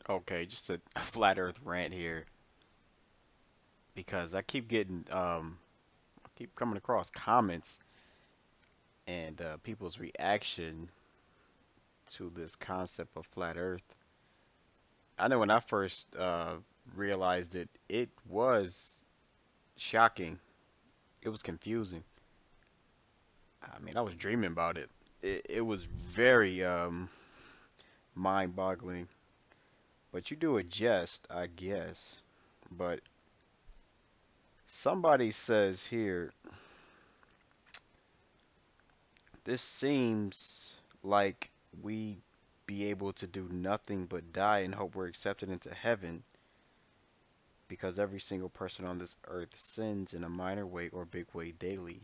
Okay, just a flat Earth rant here because I keep getting I keep coming across comments and people's reaction to this concept of flat Earth. I know when I first realized it, it was shocking. It was confusing. I mean, I was dreaming about it. It was very mind-boggling. But you do adjust, I guess. But somebody says here, this seems like we be able to do nothing but die and hope we're accepted into heaven because every single person on this earth sins in a minor way or big way daily.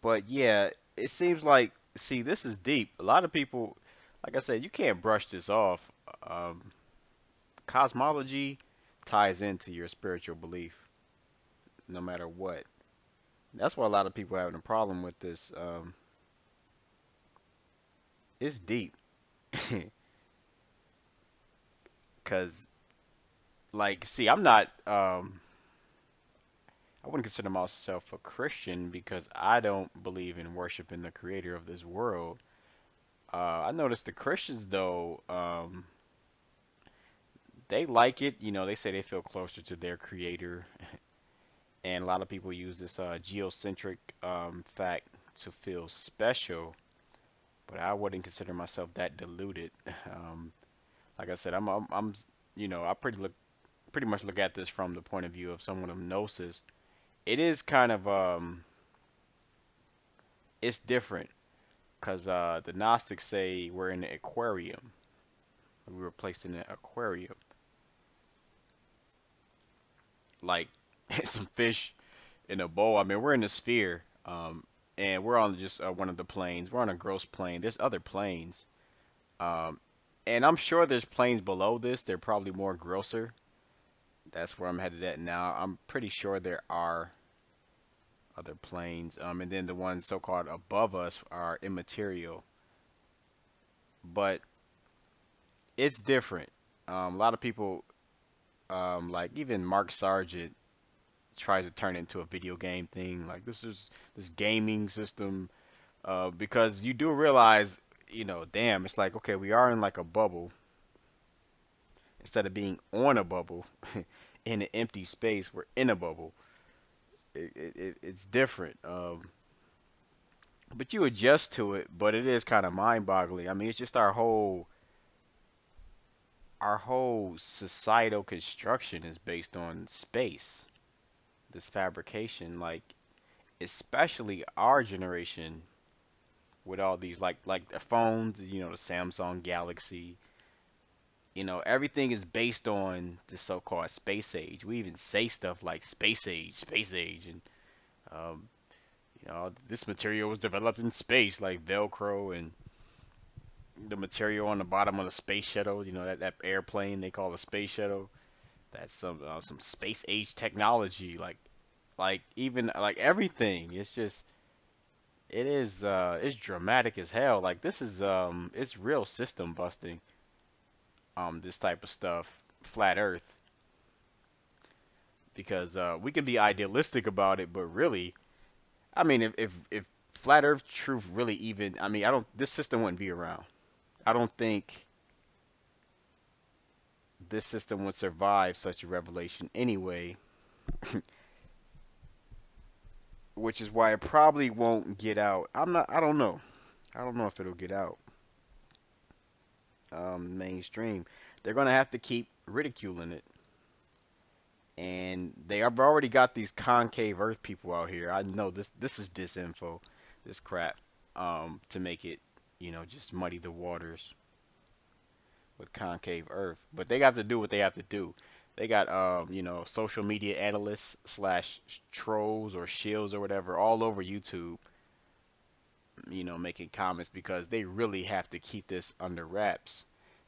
But yeah, it seems like, see, this is deep. A lot of people, like I said, you can't brush this off. Um, Cosmology ties into your spiritual belief, no matter what. That's why a lot of people are having a problem with this. It's deep, cause like, see, I'm not. I wouldn't consider myself a Christian because I don't believe in worshiping the Creator of this world. I noticed the Christians though, they like it. You know, they say they feel closer to their Creator, and a lot of people use this geocentric fact to feel special. But I wouldn't consider myself that deluded. Um, like I said, you know, I pretty much look at this from the point of view of someone of gnosis. It is kind of it's different because the Gnostics say we're in an aquarium. We were placed in an aquarium, like some fish in a bowl. I mean, we're in a sphere, and we're on just one of the planes. We're on a gross plane. There's other planes, um, and I'm sure there's planes below this. They're probably more grosser. That's where I'm headed at now. I'm pretty sure there are other planes, and then the ones so-called above us are immaterial. But it's different. A lot of people, like even Mark Sargent, tries to turn it into a video game thing. Like this is this gaming system, because you do realize, you know, damn, it's like okay, we are in like a bubble instead of being on a bubble in an empty space. We're in a bubble. It's different. But you adjust to it. But it is kind of mind-boggling. I mean, it's just our whole societal construction is based on space. This fabrication, like especially our generation, with all these like the phones, you know, the Samsung Galaxy, you know, everything is based on the so-called space age. We even say stuff like space age, and um, you know, this material was developed in space, like Velcro, and the material on the bottom of the space shuttle. You know, that airplane they call a space shuttle. That's some space age technology. Like even like everything. It's just it's dramatic as hell. Like this is it's real system busting. This type of stuff, flat Earth, because we can be idealistic about it, but really, I mean, if flat Earth truth really even, I mean, I don't, this system wouldn't be around. I don't think this system would survive such a revelation anyway, which is why it probably won't get out. I don't know. I don't know if it'll get out mainstream. They're gonna have to keep ridiculing it, and they have already got these concave Earth people out here. I know this is disinfo, this crap, to make it, you know, just muddy the waters with concave Earth. But they have to do what they have to do. They got you know, social media analysts slash trolls or shills or whatever all over YouTube, you know, making comments because they really have to keep this under wraps.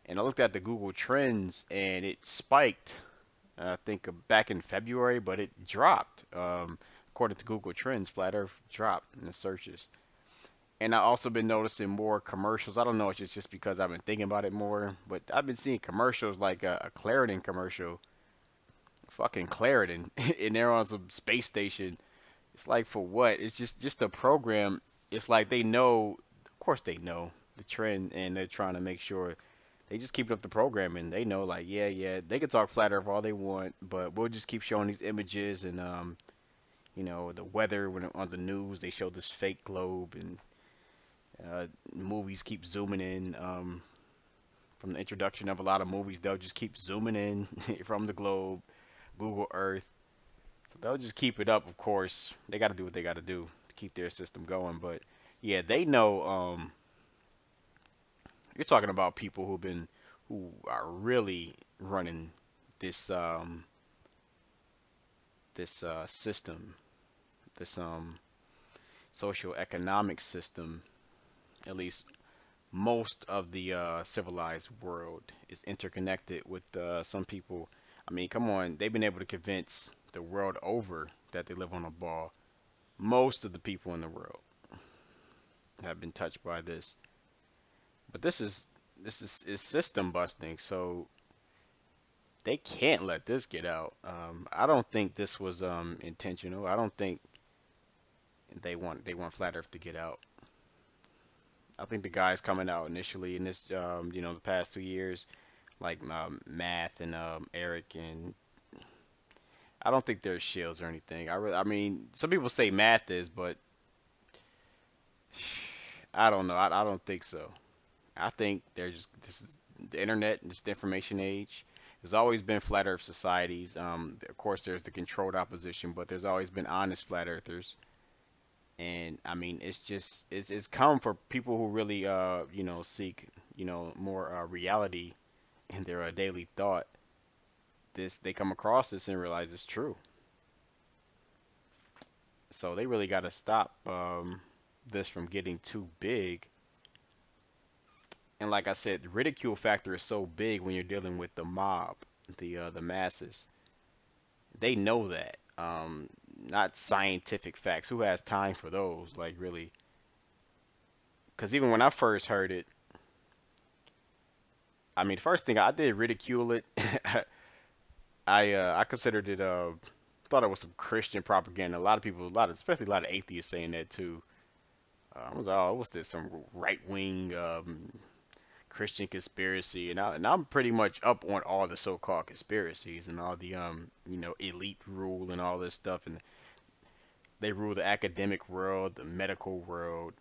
And I looked at the Google Trends and it spiked, I think back in February, but it dropped. According to Google Trends, flat Earth dropped in the searches. And I also been noticing more commercials. I don't know if it's just because I've been thinking about it more, but I've been seeing commercials like a Claritin commercial, fucking Claritin, and they're on some space station. It's like for what? It's just a program. It's like they know, of course they know the trend, and they're trying to make sure they just keep up the programming. They know, like, yeah, yeah, they can talk flat Earth all they want, but we'll just keep showing these images and the weather when on the news they show this fake globe, and movies keep zooming in. From the introduction of a lot of movies, they'll just keep zooming in from the globe, Google Earth. So they'll just keep it up. Of course, they got to do what they got to do to keep their system going. But yeah, they know. You're talking about people who are really running this system, this socio-economic system. At least most of the civilized world is interconnected with some people. I mean, come on, they've been able to convince the world over that they live on a ball. Most of the people in the world have been touched by this, but this is system busting. So they can't let this get out. I don't think this was intentional. I don't think they want flat Earth to get out. I think the guys coming out initially in this, the past 2 years, like Math and Eric, and I don't think they're shields or anything. I mean, some people say Math is, but I don't know. I don't think so. I think they're just this is the internet, this is the information age. There's always been flat Earth societies. Of course, there's the controlled opposition, but there's always been honest flat earthers. And I mean, it's come for people who really seek more reality in their daily thought. This they come across this and realize it's true. So they really got to stop this from getting too big. And like I said, the ridicule factor is so big when you're dealing with the mob, the masses. They know that. Not scientific facts. Who has time for those? Like really? Because even when I first heard it, I mean, first thing I did ridicule it. I considered it thought it was some Christian propaganda. A lot of people, especially a lot of atheists saying that too. I was what's this? Some right wing Christian conspiracy, and I'm pretty much up on all the so-called conspiracies and all the elite rule and all this stuff, and they rule the academic world, the medical world,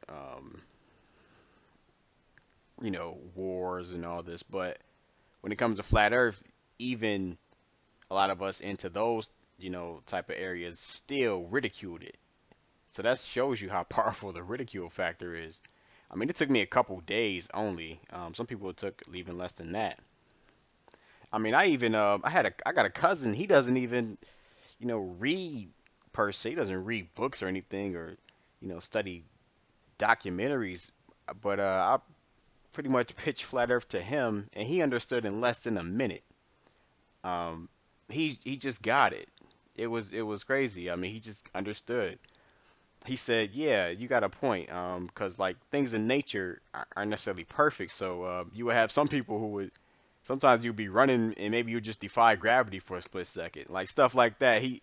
wars and all this. But when it comes to flat Earth, even a lot of us into those type of areas still ridiculed it. So that shows you how powerful the ridicule factor is. I mean, it took me a couple days only. Some people it took even less than that. I mean, I got a cousin. He doesn't even read per se. He doesn't read books or anything, or study documentaries. But I pretty much pitched flat Earth to him, and he understood in less than a minute. He just got it. It was crazy. I mean, he just understood. He said, "Yeah, you got a point. Because like things in nature aren't necessarily perfect. So you would have some people who would sometimes you'd be running and maybe you just defy gravity for a split second, like stuff like that. He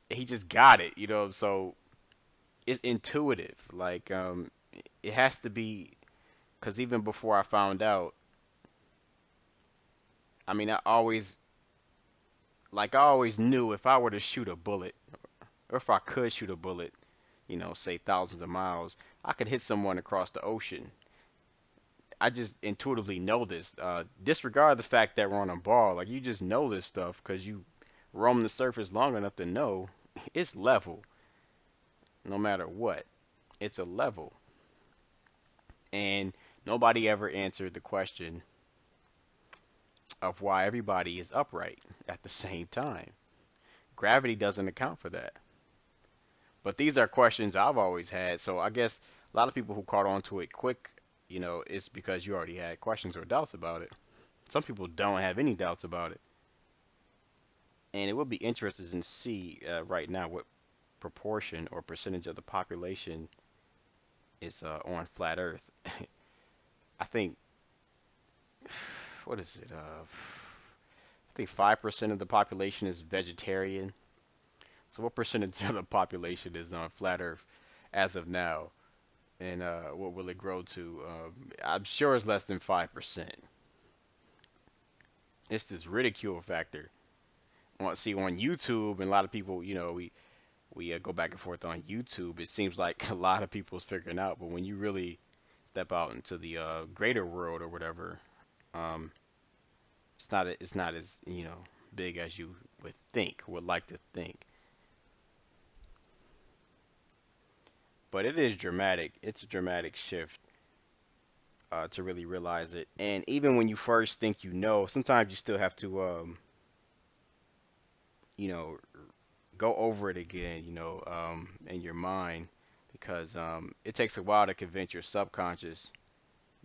just got it. So it's intuitive. Like it has to be because even before I found out, I mean, I always knew if I were to shoot a bullet, or if I could shoot a bullet, say thousands of miles, I could hit someone across the ocean. I just intuitively know this. Disregard the fact that we're on a ball. Like you just know this stuff because you roam the surface long enough to know it's level. No matter what, it's a level. And nobody ever answered the question of why everybody is upright at the same time. Gravity doesn't account for that. But these are questions I've always had. So I guess a lot of people who caught on to it quick, it's because you already had questions or doubts about it. Some people don't have any doubts about it. And it would be interesting to see right now what proportion or percentage of the population is on flat Earth. I think what is it? I think 5% of the population is vegetarian. So what percentage of the population is on flat Earth as of now? And what will it grow to? I'm sure it's less than 5%. It's this ridicule factor. See on YouTube, and a lot of people, we go back and forth on YouTube. It seems like a lot of people is figuring out, but when you really step out into the greater world or whatever, um, it's not as big as you would like to think. But it is dramatic. It's a dramatic shift to really realize it. And even when you first think sometimes you still have to you know go over it again, in your mind, because it takes a while to convince your subconscious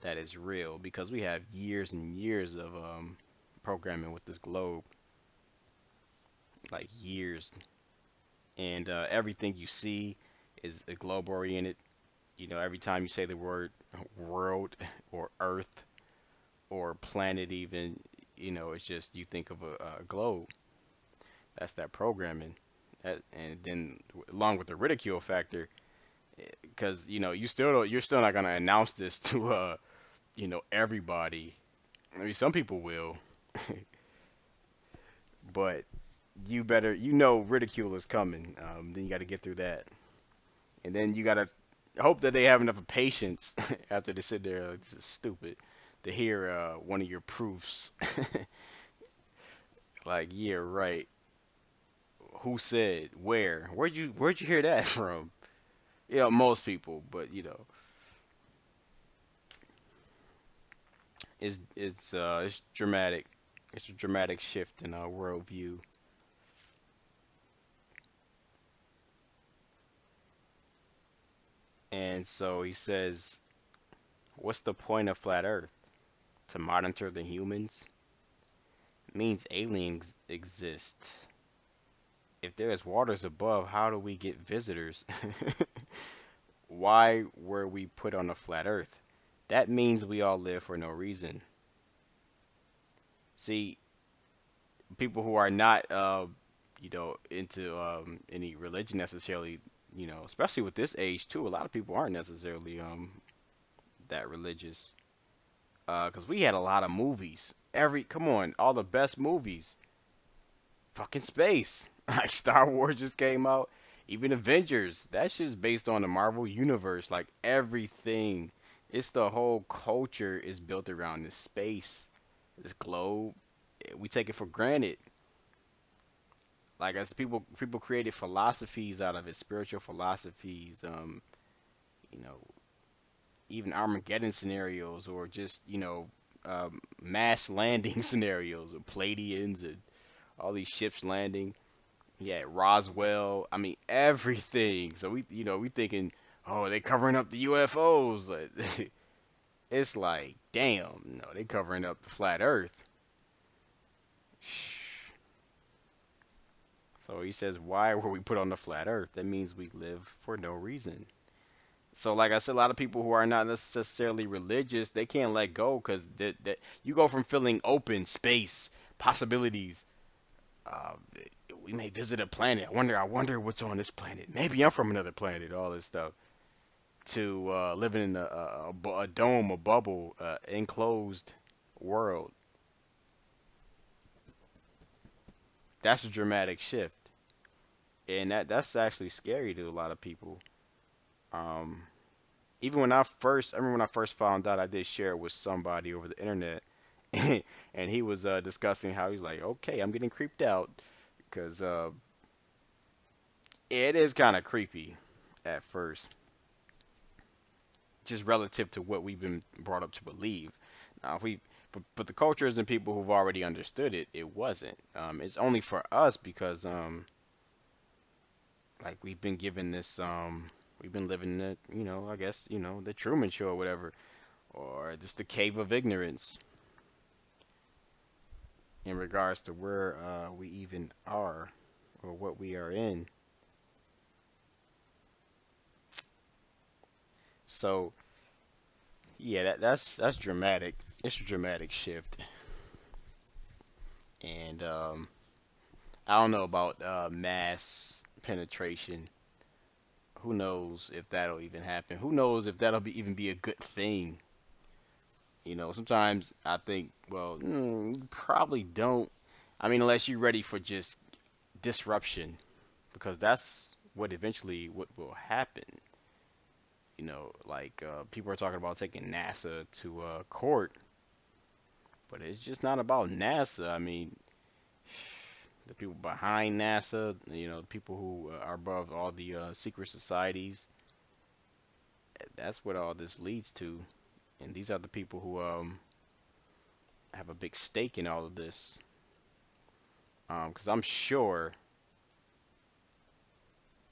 that it's real, because we have years and years of programming with this globe, like years, and everything you see is a globe oriented. Every time you say the word world or earth or planet, even, it's just you think of a globe. That's that programming. And then along with the ridicule factor, because you're still not gonna announce this to everybody. I mean, some people will, but you better, ridicule is coming. Then you got to get through that, and then you got to hope that they have enough patience after they sit there like, this is stupid, to hear one of your proofs. Like, yeah, right. Who said? Where? Where'd you hear that from? Most people, but it's dramatic. It's a dramatic shift in our worldview. And so he says, what's the point of flat Earth? To monitor the humans? It means aliens exist. If there is waters above, how do we get visitors? Why were we put on a flat Earth? That means we all live for no reason. See, people who are not, into any religion necessarily, especially with this age too, a lot of people aren't necessarily that religious. Because we had a lot of movies. Come on, all the best movies. Fucking space. Like Star Wars just came out. Even Avengers. That shit's based on the Marvel Universe. Like everything. It's the whole culture is built around this space. This globe. We take it for granted. Like as people created philosophies out of it, spiritual philosophies, you know, even Armageddon scenarios, or just, mass landing scenarios of Palladians and all these ships landing. Yeah, Roswell. I mean, everything. So we thinking, oh, they covering up the UFOs. Like, it's like, damn, no, they covering up the flat Earth. So he says, why were we put on the flat Earth? That means we live for no reason. So, like I said, a lot of people who are not necessarily religious, they can't let go, because you go from feeling open, space, possibilities. Uh, we may visit a planet. I wonder what's on this planet. Maybe I'm from another planet. All this stuff. To living in a dome, a bubble, enclosed world. That's a dramatic shift, and that's actually scary to a lot of people. Um, Even I remember when I first found out, I did share it with somebody over the internet, and he was discussing how he's like, okay, I'm getting creeped out, because it is kind of creepy at first, just relative to what we've been brought up to believe. Now, if we but the cultures and people who've already understood it, it wasn't. It's only for us because like we've been given this we've been living in it, I guess, the Truman Show or whatever, or just the cave of ignorance in regards to where we even are, or what we are in. So yeah, that's dramatic. It's a dramatic shift, and I don't know about mass penetration. Who knows if that'll even happen? Who knows if that'll even be a good thing? Sometimes I think, well, you probably don't. I mean, unless you're ready for just disruption, because that's what will happen. Like people are talking about taking NASA to court, but it's just not about NASA. I mean, the people behind NASA, the people who are above all the secret societies, that's what all this leads to. And these are the people who have a big stake in all of this. Because I'm sure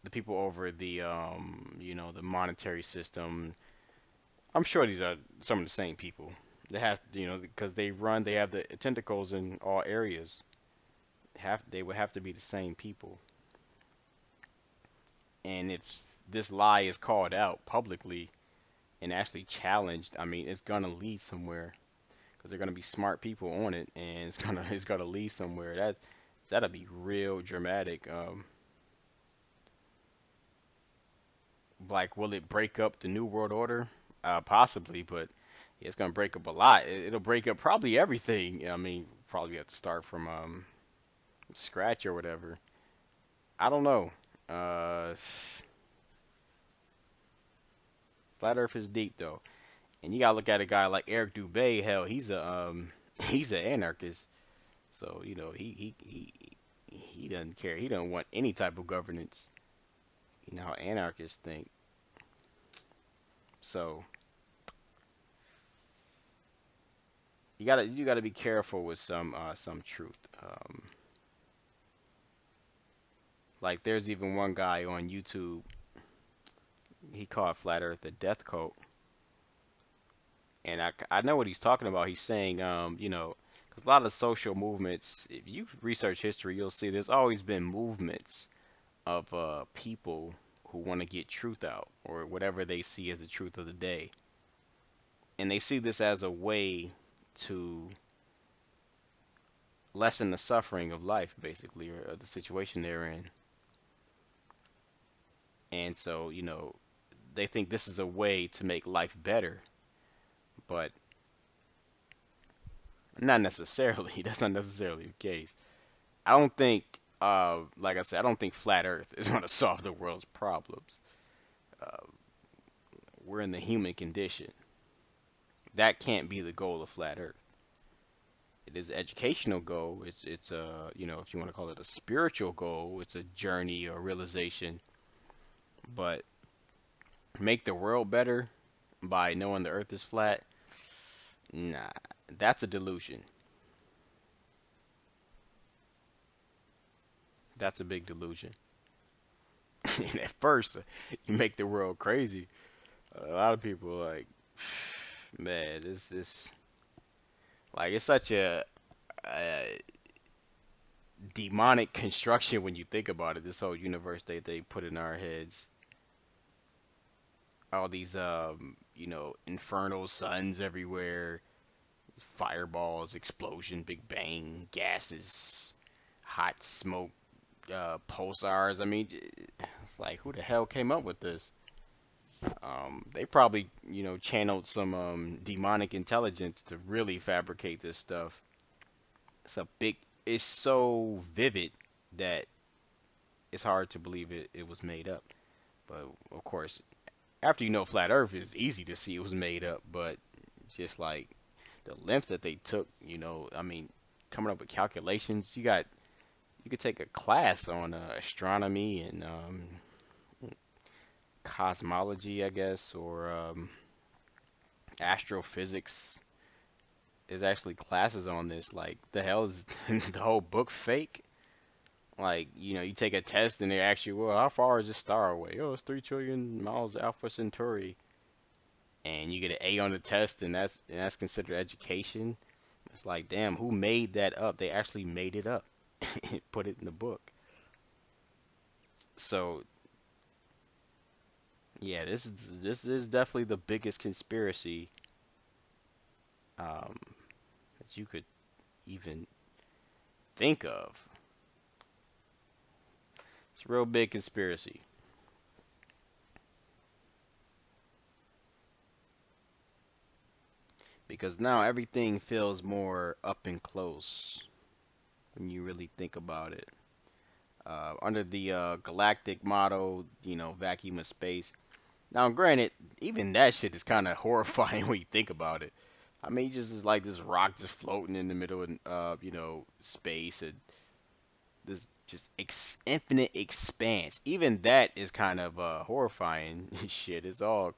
the people over the monetary system, I'm sure these are some of the same people. They have, because they have the tentacles in all areas. They would have to be the same people. And if this lie is called out publicly and actually challenged, I mean, it's gonna lead somewhere because they're gonna be smart people on it, and it's gonna lead somewhere. That'll be real dramatic. Like, will it break up the new world order? Possibly, but yeah, it's gonna break up a lot. It'll break up probably everything. I mean, probably have to start from scratch or whatever. I don't know. Flat Earth is deep though, and you gotta look at a guy like Eric Dubay. Hell, he's a he's an anarchist. So he doesn't care. He doesn't want any type of governance. You know how anarchists think. So you gotta be careful with some truth. Like there's even one guy on YouTube. He called Flat Earth a death cult, and I know what he's talking about. He's saying because a lot of social movements, if you research history, you'll see there's always been movements of people who want to get truth out or whatever they see as the truth of the day, and they see this as a way to lessen the suffering of life, basically, or the situation they're in. And so, they think this is a way to make life better, but not necessarily. That's not necessarily the case. I don't think, like I said, I don't think flat Earth is going to solve the world's problems. We're in the human condition. That can't be the goal of flat Earth. It is an educational goal. It's a if you want to call it a spiritual goal, it's a journey or realization. But make the world better by knowing the Earth is flat, nah, that's a delusion. That's a big delusion. And at first, you make the world crazy. A lot of people are like, man, this like it's such a demonic construction when you think about it. This whole universe they put in our heads, all these infernal suns everywhere, fireballs, explosion, big bang, gases, hot smoke, pulsars. I mean, it's like who the hell came up with this? They probably channeled some demonic intelligence to really fabricate this stuff. It's so vivid that it's hard to believe it was made up. But of course, after you know flat Earth, it's easy to see it was made up. But just like the lengths that they took, I mean, coming up with calculations, you could take a class on astronomy and cosmology, I guess, or astrophysics. There's actually classes on this. Like, the hell is the whole book fake? Like, you take a test and they ask you, well, how far is this star away? Oh, it's 3 trillion miles Alpha Centauri. And you get an A on the test, and that's considered education. It's like, damn, who made that up? They actually made it up and put it in the book. So Yeah, this is definitely the biggest conspiracy um, that you could even think of. It's a real big conspiracy because now everything feels more up and close when you really think about it. Under the galactic motto, vacuum of space. Now, granted, even that shit is kind of horrifying when you think about it. I mean, just is like this rock just floating in the middle of, space, and this just infinite expanse. Even that is kind of horrifying shit. It's all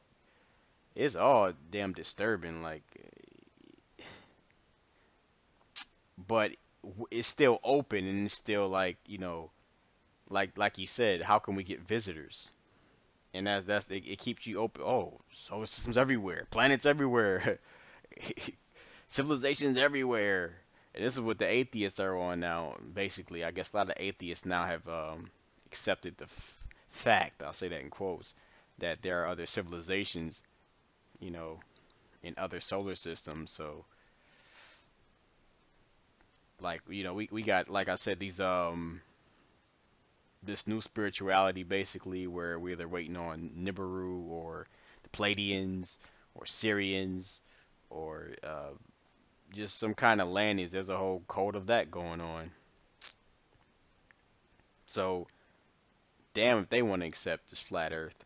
damn disturbing. Like, but it's still open, and it's still like, like you said, how can we get visitors? And it keeps you open. Oh, solar systems everywhere, planets everywhere, civilizations everywhere. And this is what the atheists are on now. Basically, I guess a lot of atheists now have accepted the fact. I'll say that in quotes, that there are other civilizations, you know, in other solar systems. So, like, we got, like I said, these this new spirituality, basically, where we're either waiting on Nibiru or the Pleiadians or Syrians or just some kind of landings. There's a whole code of that going on. So, damn, if they want to accept this flat Earth,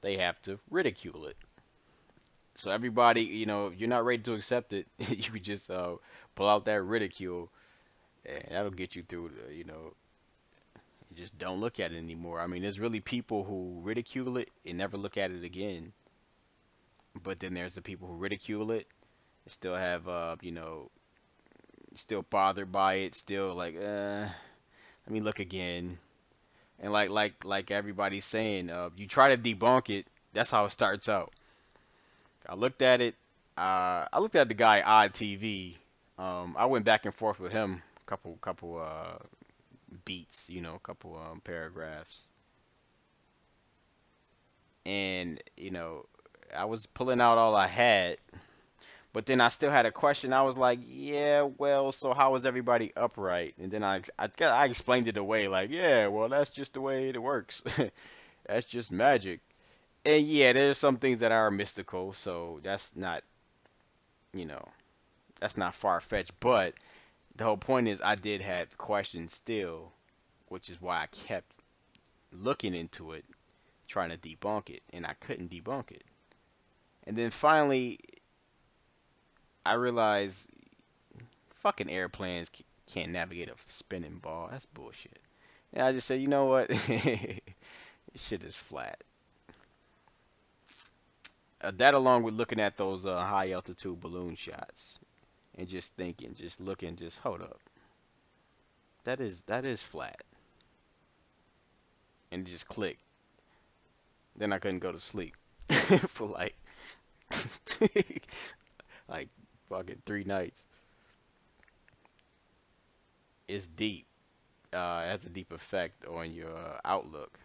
they have to ridicule it. So everybody, if you're not ready to accept it, you could just pull out that ridicule, and that'll get you through. You just don't look at it anymore. I mean, there's really people who ridicule it and never look at it again. But then there's the people who ridicule it and still have, still bothered by it, still like, let me look again. And like everybody's saying, you try to debunk it. That's how it starts out. I looked at it. I looked at the guy Odd TV. I went back and forth with him couple beats, a couple paragraphs, and I was pulling out all I had, but then I still had a question. I was like, yeah, well, so how is everybody upright? And then I explained it away, like, yeah, well, that's just the way it works. That's just magic. And yeah, there's some things that are mystical, so you know, that's not far fetched. But the whole point is, I did have questions still, which is why I kept looking into it, trying to debunk it, and I couldn't debunk it. And then finally, I realized fucking airplanes can't navigate a spinning ball. That's bullshit. And I just said, you know what? This shit is flat. That along with looking at those high altitude balloon shots and just thinking, just looking, just hold up. That is flat. And it just clicked. Then I couldn't go to sleep for like like fucking 3 nights. It's deep. It has a deep effect on your outlook.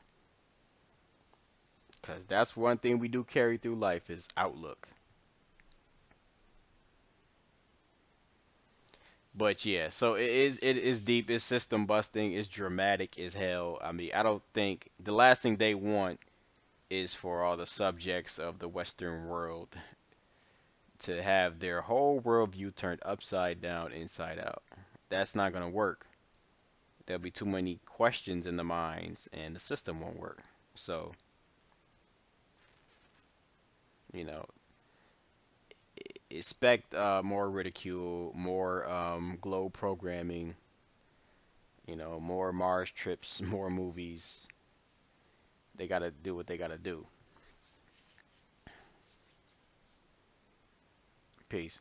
Cause that's one thing we do carry through life is outlook. But yeah, so it is deep. It's system busting. It's dramatic as hell. I mean, I don't think the last thing they want is for all the subjects of the Western world to have their whole worldview turned upside down, inside out. That's not gonna work. There'll be too many questions in the minds, and the system won't work. So, you know, expect more ridicule, more globe programming, more Mars trips, more movies. They gotta do what they gotta do. Peace.